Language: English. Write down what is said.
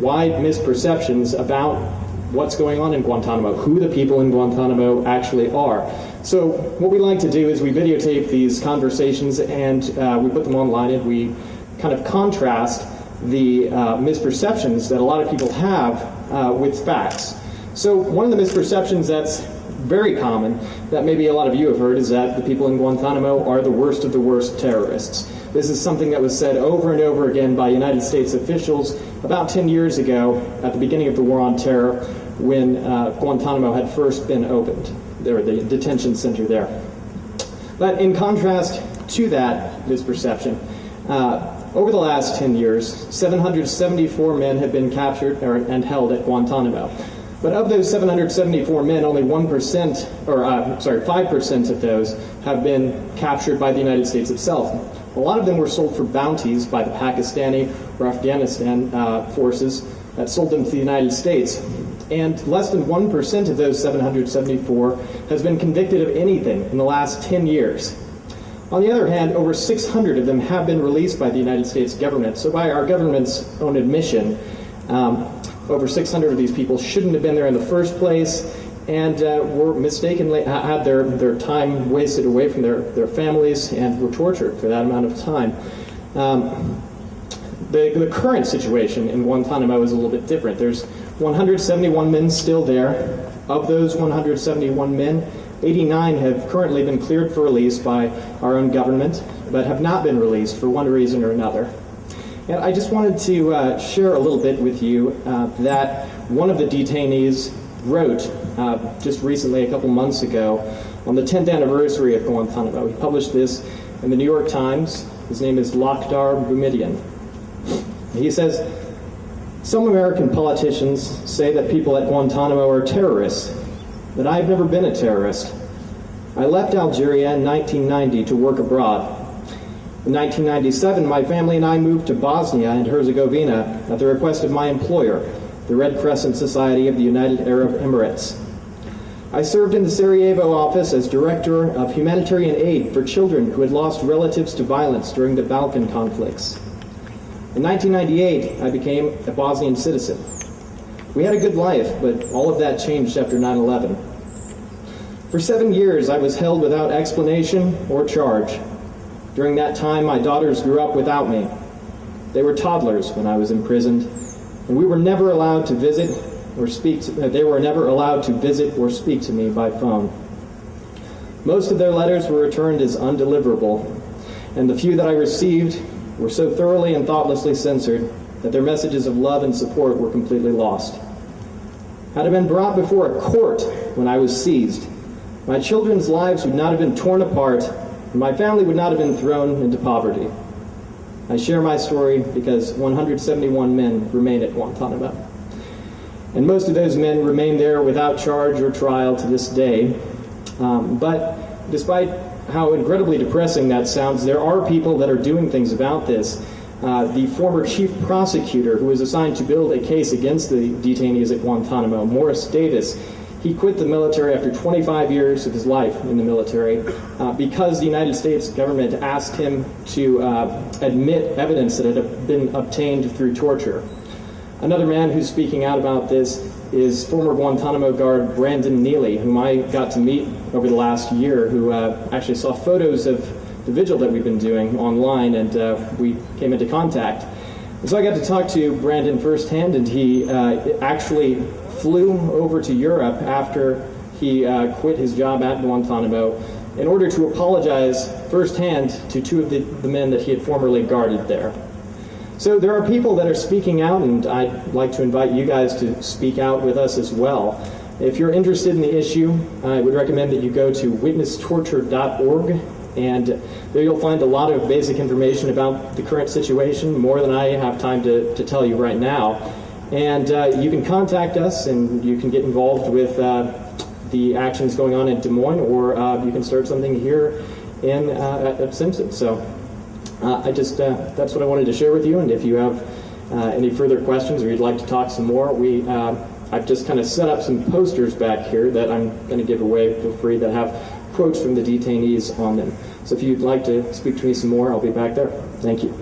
wide misperceptions about what's going on in Guantanamo, who the people in Guantanamo actually are. So what we like to do is we videotape these conversations and we put them online, and we kind of contrast the misperceptions that a lot of people have with facts. So one of the misperceptions that's very common, that maybe a lot of you have heard, is that the people in Guantanamo are the worst of the worst terrorists. This is something that was said over and over again by United States officials about 10 years ago at the beginning of the War on Terror, when Guantanamo had first been opened, or the detention center there. But in contrast to that misperception, over the last 10 years, 774 men have been captured and held at Guantanamo. But of those 774 men, only 5% of those have been captured by the United States itself. A lot of them were sold for bounties by the Pakistani or Afghanistan forces that sold them to the United States. And less than 1% of those 774 has been convicted of anything in the last 10 years. On the other hand, over 600 of them have been released by the United States government. So by our government's own admission, over 600 of these people shouldn't have been there in the first place, and were mistakenly had their time wasted away from their families and were tortured for that amount of time. The current situation in Guantanamo is a little bit different. There's 171 men still there. Of those 171 men, 89 have currently been cleared for release by our own government, but have not been released for one reason or another. And I just wanted to share a little bit with you that one of the detainees wrote just recently, a couple months ago, on the 10th anniversary of Guantanamo. He published this in the New York Times. His name is Lakhdar Boumediene. He says, "Some American politicians say that people at Guantanamo are terrorists, but I've never been a terrorist. I left Algeria in 1990 to work abroad. In 1997, my family and I moved to Bosnia and Herzegovina at the request of my employer, the Red Crescent Society of the United Arab Emirates. I served in the Sarajevo office as Director of Humanitarian Aid for children who had lost relatives to violence during the Balkan conflicts. In 1998, I became a Bosnian citizen. We had a good life, but all of that changed after 9/11. For 7 years, I was held without explanation or charge. During that time, my daughters grew up without me. They were toddlers when I was imprisoned, and we were never allowed to visit or speak to, they were never allowed to visit or speak to me by phone. Most of their letters were returned as undeliverable, and the few that I received were so thoroughly and thoughtlessly censored that their messages of love and support were completely lost. Had I been brought before a court when I was seized, my children's lives would not have been torn apart, and my family would not have been thrown into poverty. I share my story because 171 men remain at Guantanamo. And most of those men remain there without charge or trial to this day. But despite how incredibly depressing that sounds, there are people that are doing things about this. The former chief prosecutor who was assigned to build a case against the detainees at Guantanamo, Morris Davis, he quit the military after 25 years of his life in the military because the United States government asked him to admit evidence that had been obtained through torture. Another man who's speaking out about this is former Guantanamo guard Brandon Neely, whom I got to meet over the last year, who actually saw photos of the vigil that we've been doing online, and we came into contact. And so I got to talk to Brandon firsthand, and he actually flew over to Europe after he quit his job at Guantanamo in order to apologize firsthand to two of the men that he had formerly guarded there. So there are people that are speaking out, and I'd like to invite you guys to speak out with us as well. If you're interested in the issue, I would recommend that you go to witnesstorture.org, and there you'll find a lot of basic information about the current situation, more than I have time to tell you right now. And you can contact us, and you can get involved with the actions going on in Des Moines, or you can start something here at Simpson. So that's what I wanted to share with you, and if you have any further questions or you'd like to talk some more, I've just kind of set up some posters back here that I'm going to give away for free that have quotes from the detainees on them. So if you'd like to speak to me some more, I'll be back there. Thank you.